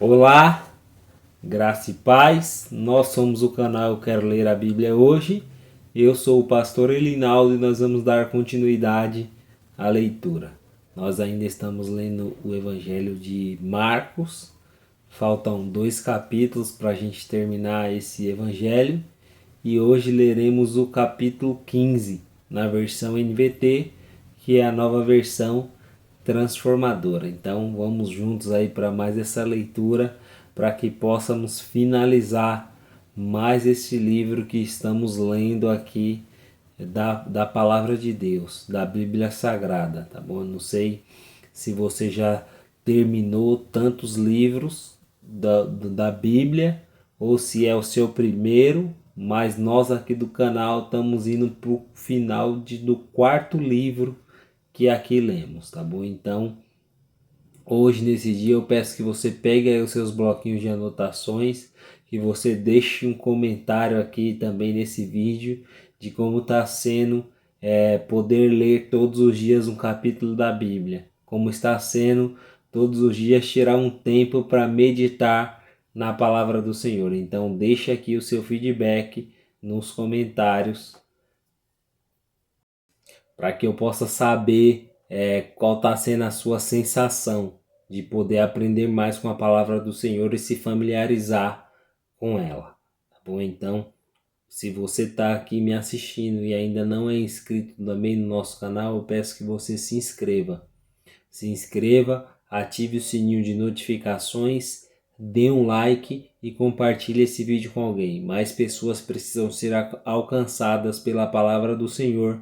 Olá, graça e paz. Nós somos o canal Eu Quero Ler a Bíblia Hoje. Eu sou o pastor Elinaldo e nós vamos dar continuidade à leitura. Nós ainda estamos lendo o Evangelho de Marcos. Faltam 2 capítulos para a gente terminar esse Evangelho. E hoje leremos o capítulo 15 na versão NVT, que é a nova versão transformadora. Então vamos juntos aí para mais essa leitura, para que possamos finalizar mais esse livro que estamos lendo aqui da palavra de Deus, da Bíblia Sagrada, tá bom? Eu não sei se você já terminou tantos livros da Bíblia ou se é o seu primeiro, mas nós aqui do canal estamos indo para o final do 4º livro que aqui lemos, tá bom? Então, hoje nesse dia eu peço que você pegue aí os seus bloquinhos de anotações, que você deixe um comentário aqui também nesse vídeo de como está sendo poder ler todos os dias um capítulo da Bíblia, como está sendo todos os dias tirar um tempo para meditar na palavra do Senhor. Então deixe aqui o seu feedback nos comentários para que eu possa saber qual está sendo a sua sensação de poder aprender mais com a palavra do Senhor e se familiarizar com ela, tá bom? Então, se você está aqui me assistindo e ainda não é inscrito também no nosso canal, eu peço que você se inscreva. Se inscreva, ative o sininho de notificações, dê um like e compartilhe esse vídeo com alguém. Mais pessoas precisam ser alcançadas pela palavra do Senhor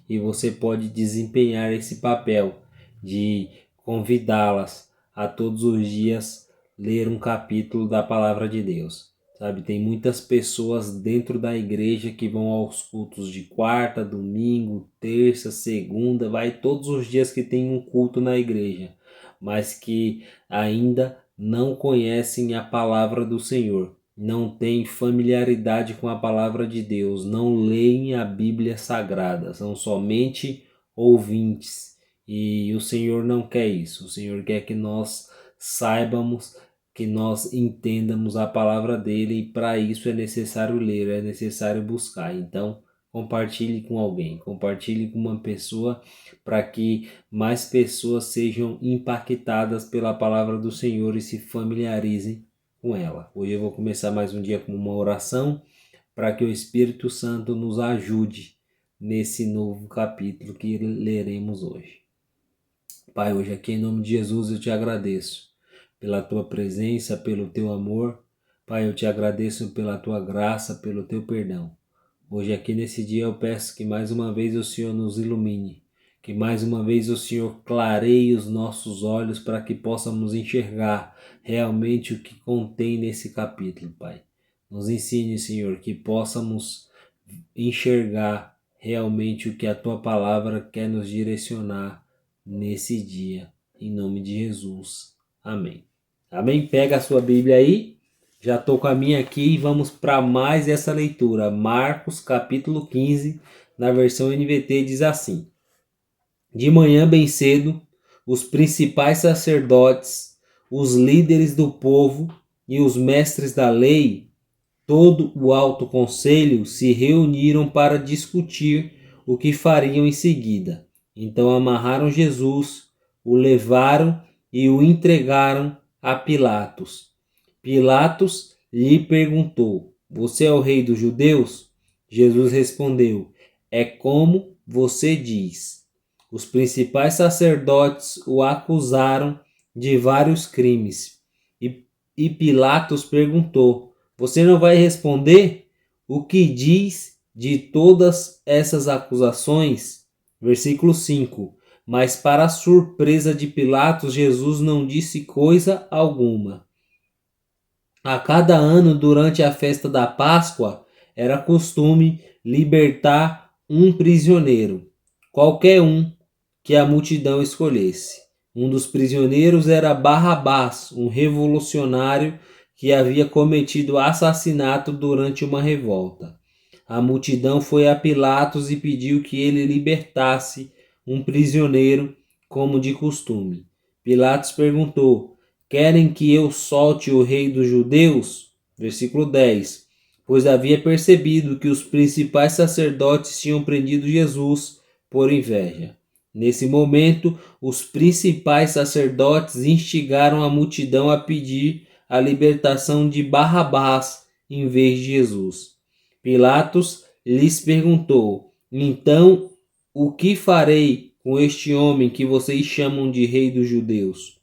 e você pode desempenhar esse papel de convidá-las a todos os dias ler um capítulo da palavra de Deus. Sabe, tem muitas pessoas dentro da igreja que vão aos cultos de quarta, domingo, terça, segunda, vai todos os dias que tem um culto na igreja, mas que ainda não conhecem a palavra do Senhor, não têm familiaridade com a palavra de Deus, não leem a Bíblia Sagrada, são somente ouvintes. E o Senhor não quer isso, o Senhor quer que nós saibamos, que nós entendamos a palavra dele, e para isso é necessário ler, é necessário buscar. Então, compartilhe com alguém, compartilhe com uma pessoa, para que mais pessoas sejam impactadas pela palavra do Senhor e se familiarizem com ela. Hoje eu vou começar mais um dia com uma oração, para que o Espírito Santo nos ajude nesse novo capítulo que leremos hoje. Pai, hoje aqui em nome de Jesus eu te agradeço pela tua presença, pelo teu amor. Pai, eu te agradeço pela tua graça, pelo teu perdão. Hoje aqui nesse dia eu peço que mais uma vez o Senhor nos ilumine, que mais uma vez o Senhor clareie os nossos olhos para que possamos enxergar realmente o que contém nesse capítulo, Pai. Nos ensine, Senhor, que possamos enxergar realmente o que a tua palavra quer nos direcionar nesse dia. Em nome de Jesus. Amém. Amém? Pega a sua Bíblia aí. Já estou com a minha aqui e vamos para mais essa leitura. Marcos capítulo 15, na versão NVT, diz assim: De manhã bem cedo, os principais sacerdotes, os líderes do povo e os mestres da lei, todo o alto conselho, se reuniram para discutir o que fariam em seguida. Então amarraram Jesus, o levaram e o entregaram a Pilatos. Pilatos lhe perguntou: Você é o rei dos judeus? Jesus respondeu: É como você diz. Os principais sacerdotes o acusaram de vários crimes. E Pilatos perguntou: Você não vai responder? O que diz de todas essas acusações? Versículo 5. Mas para a surpresa de Pilatos, Jesus não disse coisa alguma. A cada ano, durante a festa da Páscoa, era costume libertar um prisioneiro, qualquer um que a multidão escolhesse. Um dos prisioneiros era Barrabás, um revolucionário que havia cometido assassinato durante uma revolta. A multidão foi a Pilatos e pediu que ele libertasse um prisioneiro como de costume. Pilatos perguntou: querem que eu solte o rei dos judeus? Versículo 10. Pois havia percebido que os principais sacerdotes tinham prendido Jesus por inveja. Nesse momento, os principais sacerdotes instigaram a multidão a pedir a libertação de Barrabás em vez de Jesus. Pilatos lhes perguntou: então, o que farei com este homem que vocês chamam de rei dos judeus?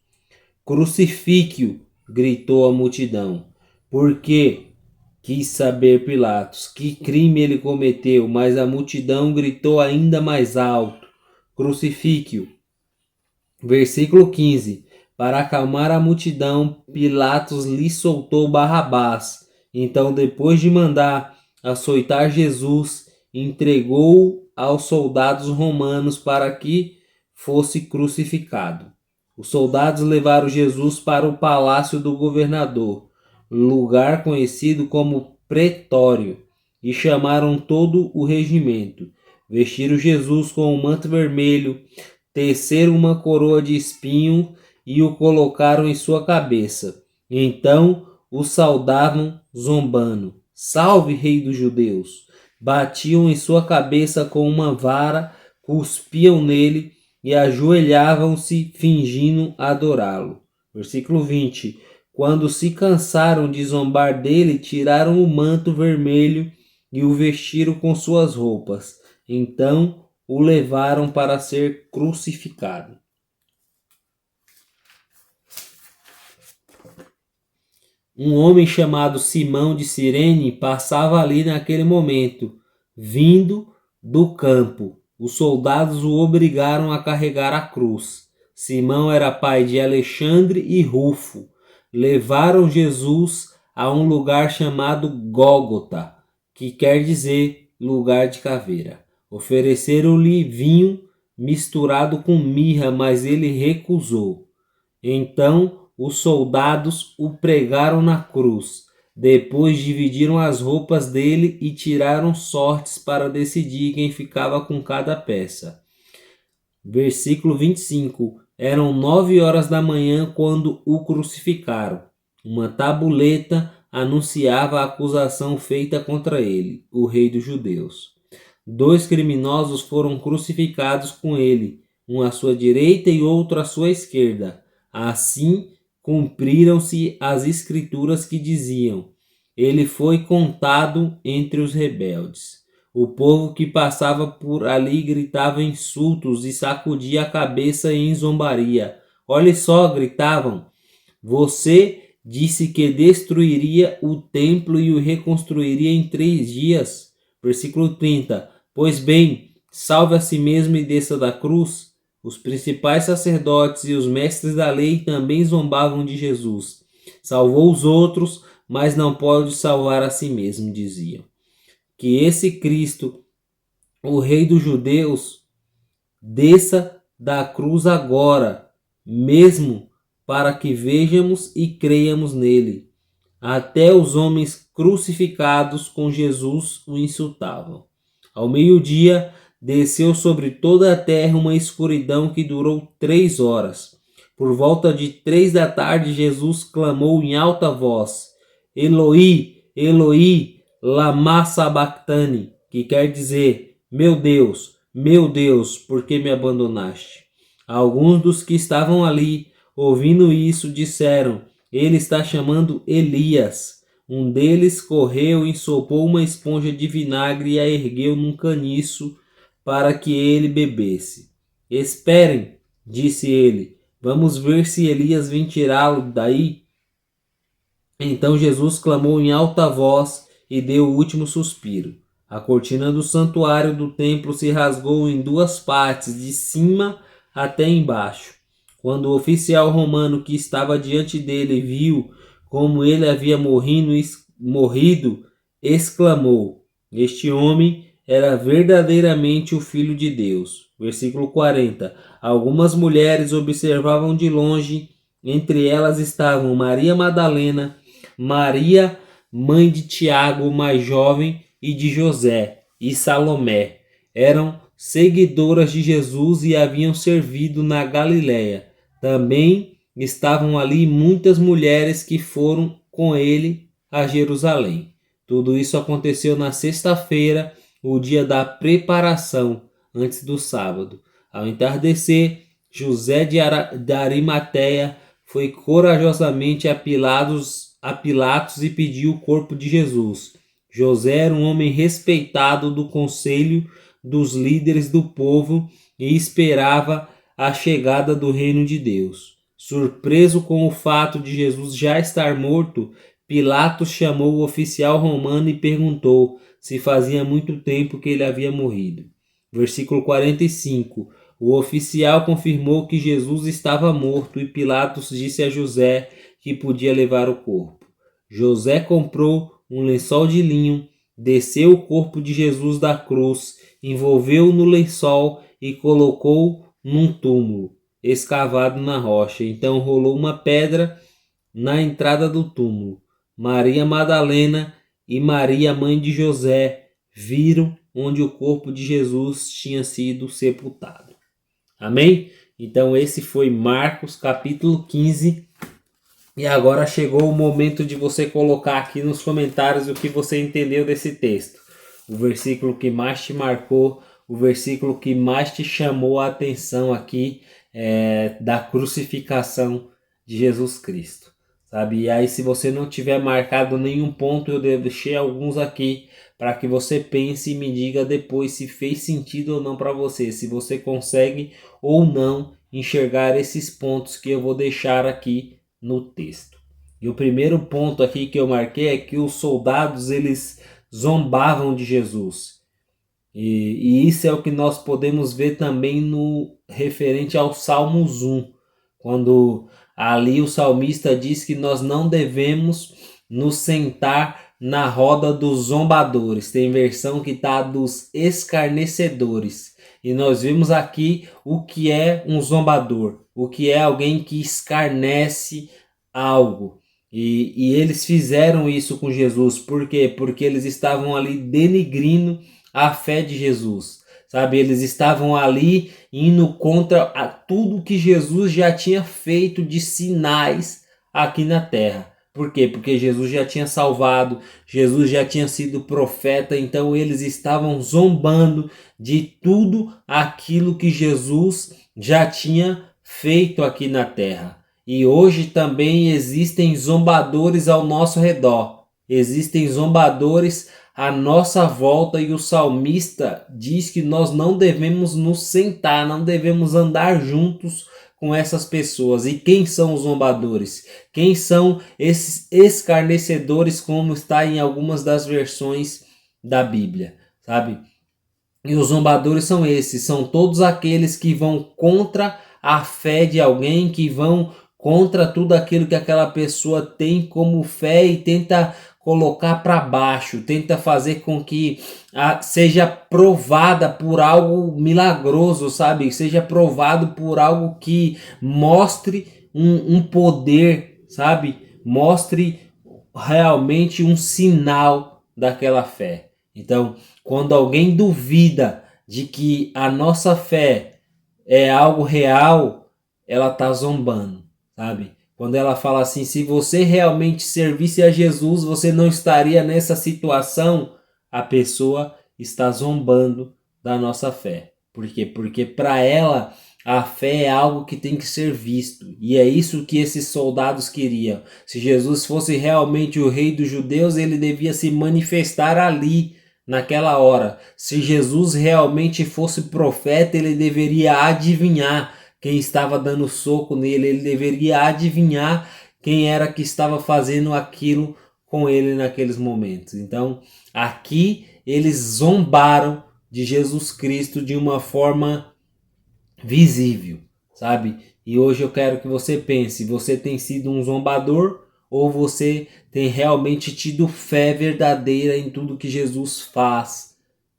Crucifique-o, gritou a multidão. Porque quis saber Pilatos que crime ele cometeu, mas a multidão gritou ainda mais alto: crucifique-o. Versículo 15. Para acalmar a multidão, Pilatos lhe soltou Barrabás. Então, depois de mandar açoitar Jesus, entregou-o aos soldados romanos para que fosse crucificado. Os soldados levaram Jesus para o palácio do governador, lugar conhecido como Pretório, e chamaram todo o regimento. Vestiram Jesus com um manto vermelho, teceram uma coroa de espinho e o colocaram em sua cabeça. Então o saudavam zombando: salve, rei dos judeus! Batiam em sua cabeça com uma vara, cuspiam nele e ajoelhavam-se fingindo adorá-lo. Versículo 20. Quando se cansaram de zombar dele, tiraram o manto vermelho e o vestiram com suas roupas. Então o levaram para ser crucificado. Um homem chamado Simão de Cirene passava ali naquele momento, vindo do campo. Os soldados o obrigaram a carregar a cruz. Simão era pai de Alexandre e Rufo. Levaram Jesus a um lugar chamado Gólgota, que quer dizer lugar de caveira. Ofereceram-lhe vinho misturado com mirra, mas ele recusou. Então os soldados o pregaram na cruz. Depois dividiram as roupas dele e tiraram sortes para decidir quem ficava com cada peça. Versículo 25. Eram 9 horas da manhã quando o crucificaram. Uma tabuleta anunciava a acusação feita contra ele, o rei dos judeus. 2 criminosos foram crucificados com ele, um à sua direita e outro à sua esquerda. Assim cumpriram-se as escrituras que diziam: ele foi contado entre os rebeldes. O povo que passava por ali gritava insultos e sacudia a cabeça em zombaria. Olhe só, gritavam, você disse que destruiria o templo e o reconstruiria em 3 dias. Versículo 30. Pois bem, salve a si mesmo e desça da cruz. Os principais sacerdotes e os mestres da lei também zombavam de Jesus. Salvou os outros, mas não pode salvar a si mesmo, diziam. Que esse Cristo, o Rei dos Judeus, desça da cruz agora, mesmo para que vejamos e creiamos nele. Até os homens crucificados com Jesus o insultavam. Ao meio-dia, desceu sobre toda a terra uma escuridão que durou 3 horas. Por volta de 3 da tarde, Jesus clamou em alta voz: Eloi, Eloi, lama sabachthani, que quer dizer: meu Deus, por que me abandonaste? Alguns dos que estavam ali, ouvindo isso, disseram: ele está chamando Elias. Um deles correu, ensopou uma esponja de vinagre e a ergueu num caniço para que ele bebesse. Esperem, disse ele, vamos ver se Elias vem tirá-lo daí. Então Jesus clamou em alta voz e deu o último suspiro. A cortina do santuário do templo se rasgou em 2 partes, de cima até embaixo. Quando o oficial romano que estava diante dele viu como ele havia morrido, exclamou: este homem era verdadeiramente o Filho de Deus. Versículo 40. Algumas mulheres observavam de longe, entre elas estavam Maria Madalena, Maria, mãe de Tiago, o mais jovem, e de José, e Salomé. Eram seguidoras de Jesus e haviam servido na Galiléia. Também estavam ali muitas mulheres que foram com ele a Jerusalém. Tudo isso aconteceu na sexta-feira, o dia da preparação, antes do sábado. Ao entardecer, José de Arimateia foi corajosamente a Pilatos e pediu o corpo de Jesus. José era um homem respeitado do conselho dos líderes do povo e esperava a chegada do reino de Deus. Surpreso com o fato de Jesus já estar morto, Pilatos chamou o oficial romano e perguntou se fazia muito tempo que ele havia morrido. Versículo 45. O oficial confirmou que Jesus estava morto e Pilatos disse a José que podia levar o corpo. José comprou um lençol de linho, desceu o corpo de Jesus da cruz, envolveu-o no lençol e colocou num túmulo escavado na rocha. Então rolou uma pedra na entrada do túmulo. Maria Madalena e Maria, mãe de José, viram onde o corpo de Jesus tinha sido sepultado. Amém? Então esse foi Marcos capítulo 15. E agora chegou o momento de você colocar aqui nos comentários o que você entendeu desse texto. O versículo que mais te marcou, o versículo que mais te chamou a atenção aqui da crucificação de Jesus Cristo. Sabe? E aí, se você não tiver marcado nenhum ponto, eu deixei alguns aqui para que você pense e me diga depois se fez sentido ou não para você, se você consegue ou não enxergar esses pontos que eu vou deixar aqui no texto. E o primeiro ponto aqui que eu marquei é que os soldados eles zombavam de Jesus. E isso é o que nós podemos ver também no referente ao Salmos 1, quando ali o salmista diz que nós não devemos nos sentar na roda dos zombadores. Tem versão que está dos escarnecedores. E nós vimos aqui o que é um zombador, o que é alguém que escarnece algo. E eles fizeram isso com Jesus. Por quê? Porque eles estavam ali denigrindo a fé de Jesus. Sabe, eles estavam ali indo contra tudo que Jesus já tinha feito de sinais aqui na terra. Por quê? Porque Jesus já tinha salvado, Jesus já tinha sido profeta, então eles estavam zombando de tudo aquilo que Jesus já tinha feito aqui na terra. E hoje também existem zombadores ao nosso redor. Existem zombadores à nossa volta e o salmista diz que nós não devemos nos sentar, não devemos andar juntos com essas pessoas. E quem são os zombadores? Quem são esses escarnecedores, como está em algumas das versões da Bíblia, sabe? E os zombadores são esses, são todos aqueles que vão contra a fé de alguém, que vão contra tudo aquilo que aquela pessoa tem como fé e tenta colocar para baixo, tenta fazer com que seja provada por algo milagroso, sabe? Seja provado por algo que mostre um poder, sabe? Mostre realmente um sinal daquela fé. Então, quando alguém duvida de que a nossa fé é algo real, ela está zombando, sabe? Quando ela fala assim, se você realmente servisse a Jesus, você não estaria nessa situação, a pessoa está zombando da nossa fé. Por quê? Porque para ela a fé é algo que tem que ser visto. E é isso que esses soldados queriam. Se Jesus fosse realmente o rei dos judeus, ele devia se manifestar ali, naquela hora. Se Jesus realmente fosse profeta, ele deveria adivinhar quem estava dando soco nele, ele deveria adivinhar quem era que estava fazendo aquilo com ele naqueles momentos. Então, aqui eles zombaram de Jesus Cristo de uma forma visível, sabe? E hoje eu quero que você pense, você tem sido um zombador ou você tem realmente tido fé verdadeira em tudo que Jesus faz,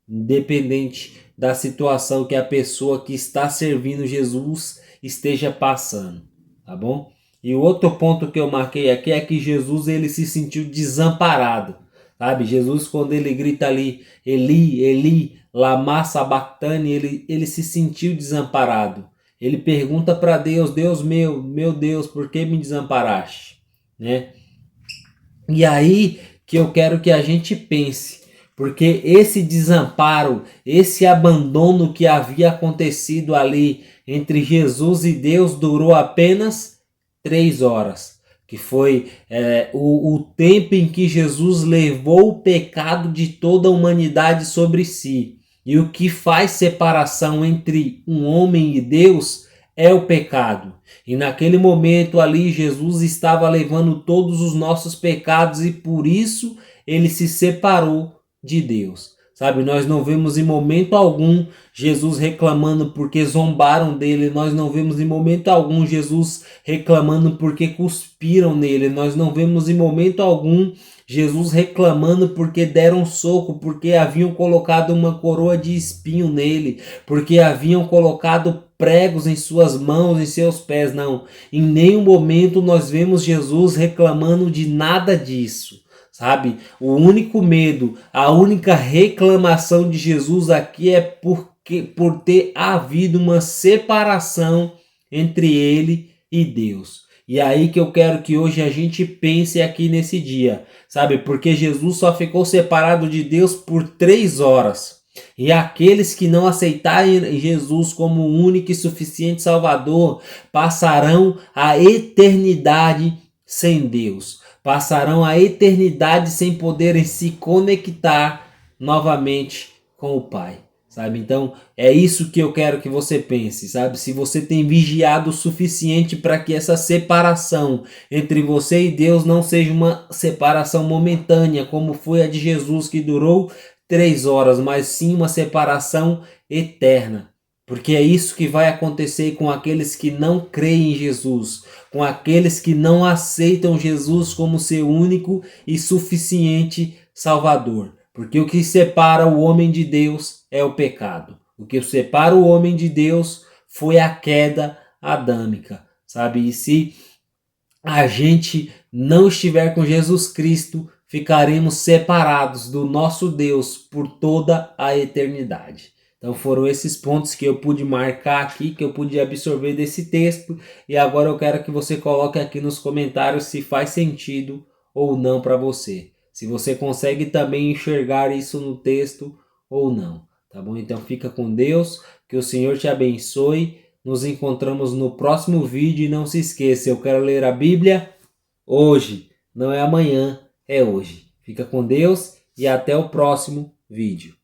independente da situação que a pessoa que está servindo Jesus esteja passando, tá bom? E o outro ponto que eu marquei aqui é que Jesus ele se sentiu desamparado, sabe? Jesus, quando ele grita ali, Eli, Eli, lama sabachthani, ele se sentiu desamparado. Ele pergunta para Deus: Deus meu Deus, por que me desamparaste? Né? E aí que eu quero que a gente pense, porque esse desamparo, esse abandono que havia acontecido ali entre Jesus e Deus durou apenas 3 horas, que foi o tempo em que Jesus levou o pecado de toda a humanidade sobre si. E o que faz separação entre um homem e Deus é o pecado. E naquele momento ali, Jesus estava levando todos os nossos pecados e por isso ele se separou de Deus. Sabe, nós não vemos em momento algum Jesus reclamando porque zombaram dele, nós não vemos em momento algum Jesus reclamando porque cuspiram nele, nós não vemos em momento algum Jesus reclamando porque deram soco, porque haviam colocado uma coroa de espinho nele, porque haviam colocado pregos em suas mãos, em seus pés. Não, em nenhum momento nós vemos Jesus reclamando de nada disso. Sabe? O único medo, a única reclamação de Jesus aqui é por ter havido uma separação entre ele e Deus. E aí que eu quero que hoje a gente pense aqui nesse dia, sabe? Porque Jesus só ficou separado de Deus por 3 horas. E aqueles que não aceitarem Jesus como o único e suficiente Salvador passarão a eternidade sem Deus. Passarão a eternidade sem poderem se conectar novamente com o Pai, sabe? Então é isso que eu quero que você pense, sabe? Se você tem vigiado o suficiente para que essa separação entre você e Deus não seja uma separação momentânea, como foi a de Jesus, que durou 3 horas, mas sim uma separação eterna. Porque é isso que vai acontecer com aqueles que não creem em Jesus, com aqueles que não aceitam Jesus como seu único e suficiente Salvador. Porque o que separa o homem de Deus é o pecado. O que separa o homem de Deus foi a queda adâmica, sabe? E se a gente não estiver com Jesus Cristo, ficaremos separados do nosso Deus por toda a eternidade. Então foram esses pontos que eu pude marcar aqui, que eu pude absorver desse texto, e agora eu quero que você coloque aqui nos comentários se faz sentido ou não para você. Se você consegue também enxergar isso no texto ou não, tá bom? Então fica com Deus, que o Senhor te abençoe. Nos encontramos no próximo vídeo e não se esqueça, eu quero ler a Bíblia hoje, não é amanhã, é hoje. Fica com Deus e até o próximo vídeo.